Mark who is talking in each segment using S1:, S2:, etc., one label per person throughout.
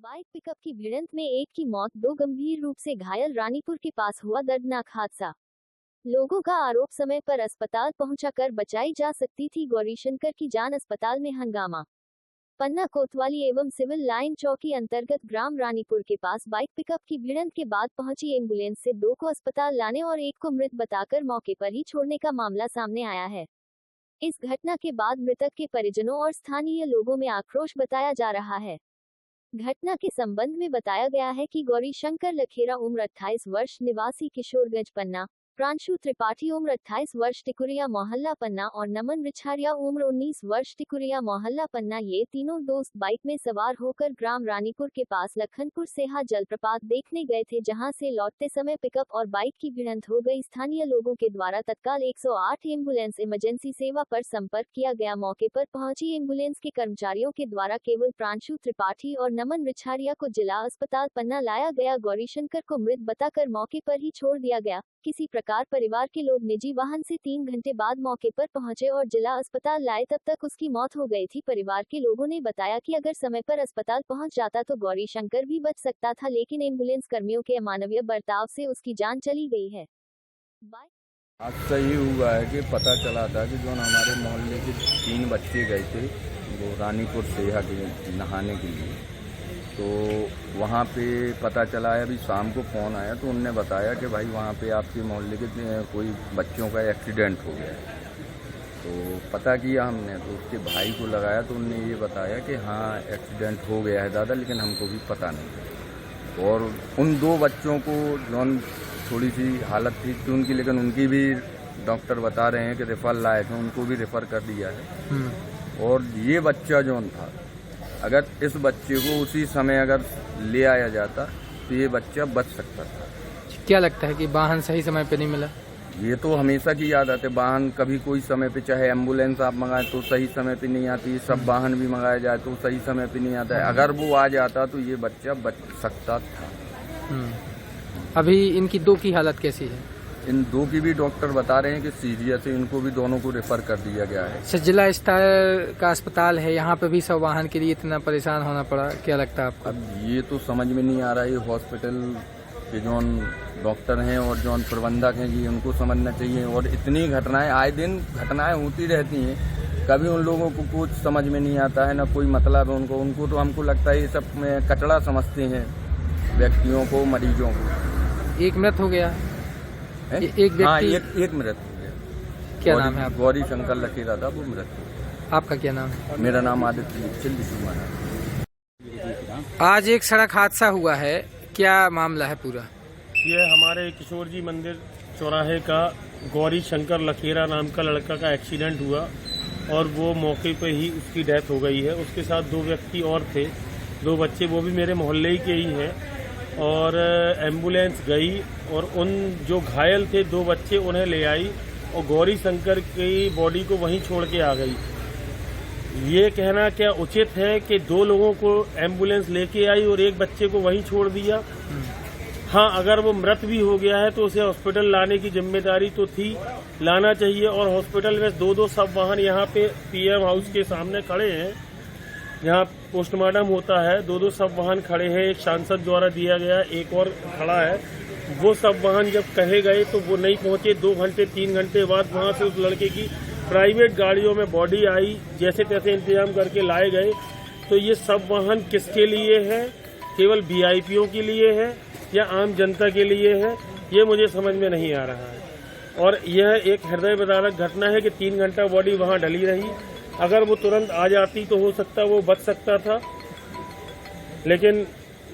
S1: Bike pickup की भिड़ंत में एक की मौत, 2 गंभीर रूप से घायल। रानीपुर के पास हुआ दर्दनाक हादसा। लोगों का आरोप, समय पर अस्पताल पहुंचाकर बचाई जा सकती थी गौरीशंकर की जान। अस्पताल में हंगामा। पन्ना कोतवाली एवं सिविल लाइन चौकी अंतर्गत ग्राम रानीपुर के पास बाइक पिकअप की भिड़ंत के बाद पहुंची एम्बुलेंस से 2 को अस्पताल लाने और 1 को मृत बताकर मौके पर ही छोड़ने का मामला सामने आया है। इस घटना के बाद मृतक के परिजनों और स्थानीय लोगों में आक्रोश बताया जा रहा है। घटना के संबंध में बताया गया है कि गौरीशंकर लखेरा उम्र 28 वर्ष, निवासी किशोरगंज पन्ना, प्रांशु त्रिपाठी उम्र 28 वर्ष, टिकुरिया मोहल्ला पन्ना और नमन रिछारिया उम्र 19 वर्ष, टिकुरिया मोहल्ला पन्ना, ये तीनों दोस्त बाइक में सवार होकर ग्राम रानीपुर के पास लखनपुर सेहा जलप्रपात देखने गए थे, जहां से लौटते समय पिकअप और बाइक की भिड़ंत हो गई। स्थानीय लोगों के द्वारा तत्काल 108 एम्बुलेंस इमरजेंसी सेवा पर संपर्क किया गया। मौके पर पहुंची एम्बुलेंस के कर्मचारियों के द्वारा केवल प्रांशु त्रिपाठी और नमन रिछारिया को जिला अस्पताल पन्ना लाया गया। गौरीशंकर को मृत बताकर मौके पर ही छोड़ दिया गया। किसी प्रकार परिवार के लोग निजी वाहन से 3 घंटे बाद मौके पर पहुंचे और जिला अस्पताल लाए, तब तक उसकी मौत हो गई थी। परिवार के लोगों ने बताया कि अगर समय पर अस्पताल पहुंच जाता तो गौरीशंकर भी बच सकता था, लेकिन एम्बुलेंस कर्मियों के अमानवीय बर्ताव से उसकी जान चली गई है।
S2: हादसा ये हुआ है कि पता चला था कि जो हमारे मोहल्ले के 3 बच्चे गए थे वो रानीपुर सेहा के नहाने के लिए, तो वहाँ पे पता चला है, अभी शाम को फ़ोन आया तो उनने बताया कि भाई वहाँ पे आपके मोहल्ले के कोई बच्चों का एक्सीडेंट हो गया है। तो पता किया हमने, तो उसके भाई को लगाया तो उनने ये बताया कि हाँ एक्सीडेंट हो गया है दादा, लेकिन हमको भी पता नहीं। और उन 2 बच्चों को जौन थोड़ी सी हालत ठीक थी उनकी, लेकिन उनकी भी डॉक्टर बता रहे हैं कि रेफर लाए थे, उनको भी रेफर कर दिया है। और ये बच्चा जौन था, अगर इस बच्चे को उसी समय अगर ले आया जाता तो ये बच्चा बच सकता था।
S3: क्या लगता है कि वाहन सही समय पे नहीं मिला?
S2: ये तो हमेशा की आदत है, वाहन कभी कोई समय पे, चाहे एम्बुलेंस आप मंगाए तो सही समय पे नहीं आती, सब वाहन भी मंगाया जाए तो सही समय पे नहीं आता है। अगर वो आ जाता तो ये बच्चा बच सकता था।
S3: अभी इनकी 2 की हालत कैसी है?
S2: इन 2 की भी डॉक्टर बता रहे हैं कि सीरियस है, इनको भी दोनों को रेफर कर दिया गया है।
S3: जिला स्तर का अस्पताल है, यहाँ पे भी सब वाहन के लिए इतना परेशान होना पड़ा, क्या लगता है आपको?
S2: अब ये तो समझ में नहीं आ रहा है, ये हॉस्पिटल के जौन डॉक्टर हैं और जौन प्रबंधक हैं जी, उनको समझना चाहिए। और इतनी घटनाएं, आए दिन घटनाएं होती रहती हैं, कभी उन लोगों को कुछ समझ में नहीं आता है, ना कोई मतलब है उनको तो हमको लगता है ये सब में कचड़ा समझते हैं व्यक्तियों को, मरीजों को।
S3: एक मृत हो गया है? एक व्यक्ति?
S2: हाँ, एक मृत हो गया।
S3: क्या नाम है आपका?
S2: गौरीशंकर लखेरा था, वो मृत हो गया।
S3: आपका क्या नाम है?
S2: मेरा नाम आदित्य कुमार है।
S3: आज एक सड़क हादसा हुआ है, क्या मामला है पूरा?
S4: ये हमारे किशोर जी मंदिर चौराहे का गौरीशंकर लखेरा नाम का लड़का का एक्सीडेंट हुआ और वो मौके पे ही उसकी डेथ हो गई है। उसके साथ 2 व्यक्ति और थे, 2 बच्चे, वो भी मेरे मोहल्ले के ही हैं। और एम्बुलेंस गई और उन जो घायल थे 2 बच्चे, उन्हें ले आई और गौरीशंकर की बॉडी को वहीं छोड़ के आ गई। ये कहना क्या उचित है कि 2 लोगों को एम्बुलेंस लेके आई और 1 बच्चे को वहीं छोड़ दिया? हाँ, अगर वो मृत भी हो गया है तो उसे हॉस्पिटल लाने की जिम्मेदारी तो थी, लाना चाहिए। और हॉस्पिटल में 2 सब वाहन यहाँ पे पीएम हाउस के सामने खड़े हैं, यहाँ पोस्टमार्टम होता है। 2 सब वाहन खड़े हैं, एक सांसद द्वारा दिया गया, एक और खड़ा है। वो सब वाहन जब कहे गए तो वो नहीं पहुंचे। 2 घंटे 3 घंटे बाद वहां से उस लड़के की प्राइवेट गाड़ियों में बॉडी आई, जैसे तैसे इंतजाम करके लाए गए। तो ये सब वाहन किसके लिए है? केवल वीआईपीओं के लिए है या आम जनता के लिए है? ये मुझे समझ में नहीं आ रहा है। और यह एक हृदय विदारक घटना है कि 3 घंटा बॉडी वहां डली रही। अगर वो तुरंत आ जाती तो हो सकता वो बच सकता था, लेकिन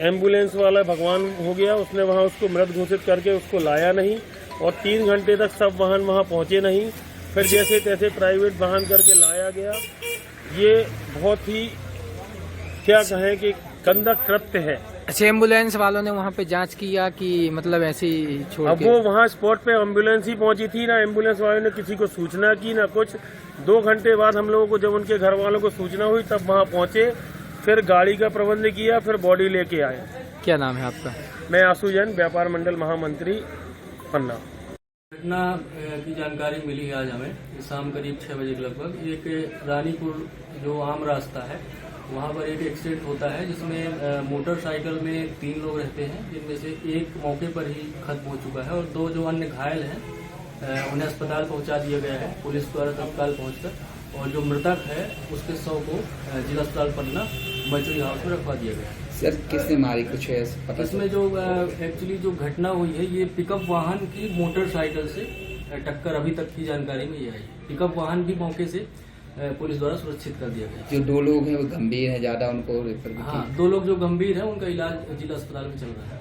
S4: एम्बुलेंस वाला भगवान हो गया, उसने वहां उसको मृत घोषित करके उसको लाया नहीं और 3 घंटे तक सब वाहन वहां पहुंचे नहीं। फिर जैसे तैसे प्राइवेट वाहन करके लाया गया। ये बहुत ही, क्या कहें कि गंदा कृत्य है।
S3: अच्छा, एम्बुलेंस वालों ने वहाँ पे जांच किया कि मतलब ऐसे ही छोड़
S4: अब वो वहाँ स्पॉट पे एम्बुलेंस ही पहुंची थी ना, एम्बुलेंस वालों ने किसी को सूचना की ना कुछ। 2 घंटे बाद हम लोगों को जब उनके घर वालों को सूचना हुई तब वहाँ पहुंचे, फिर गाड़ी का प्रबंध किया, फिर बॉडी लेके आए।
S3: क्या नाम है आपका?
S4: मैं आशु जैन, व्यापार मंडल महामंत्री पन्ना।
S5: घटना की जानकारी मिली आज हमें शाम करीब 6 बजे के लगभग। एक रानीपुर जो आम रास्ता है वहाँ पर एक एक्सीडेंट होता है जिसमें मोटरसाइकिल में 3 लोग रहते हैं, जिनमें से एक मौके पर ही खत्म हो चुका है और 2 जो अन्य घायल हैं उन्हें अस्पताल पहुंचा दिया गया है पुलिस द्वारा तत्काल पहुंचकर। और जो मृतक है उसके शव को जिला अस्पताल पटना मर्चुरी हाउस में रखवा दिया गया है।
S6: सर किसने मारी कुछ है पता?
S5: इसमें जो एक्चुअली जो घटना हुई है ये पिकअप वाहन की मोटरसाइकिल से टक्कर, अभी तक की जानकारी में ये आई। पिकअप वाहन भी मौके से पुलिस द्वारा सुरक्षित कर दिया गया।
S6: जो 2 लोग हैं वो गंभीर हैं, ज्यादा उनको रेफर?
S5: हाँ, 2 लोग जो गंभीर हैं उनका इलाज जिला अस्पताल में चल रहा है।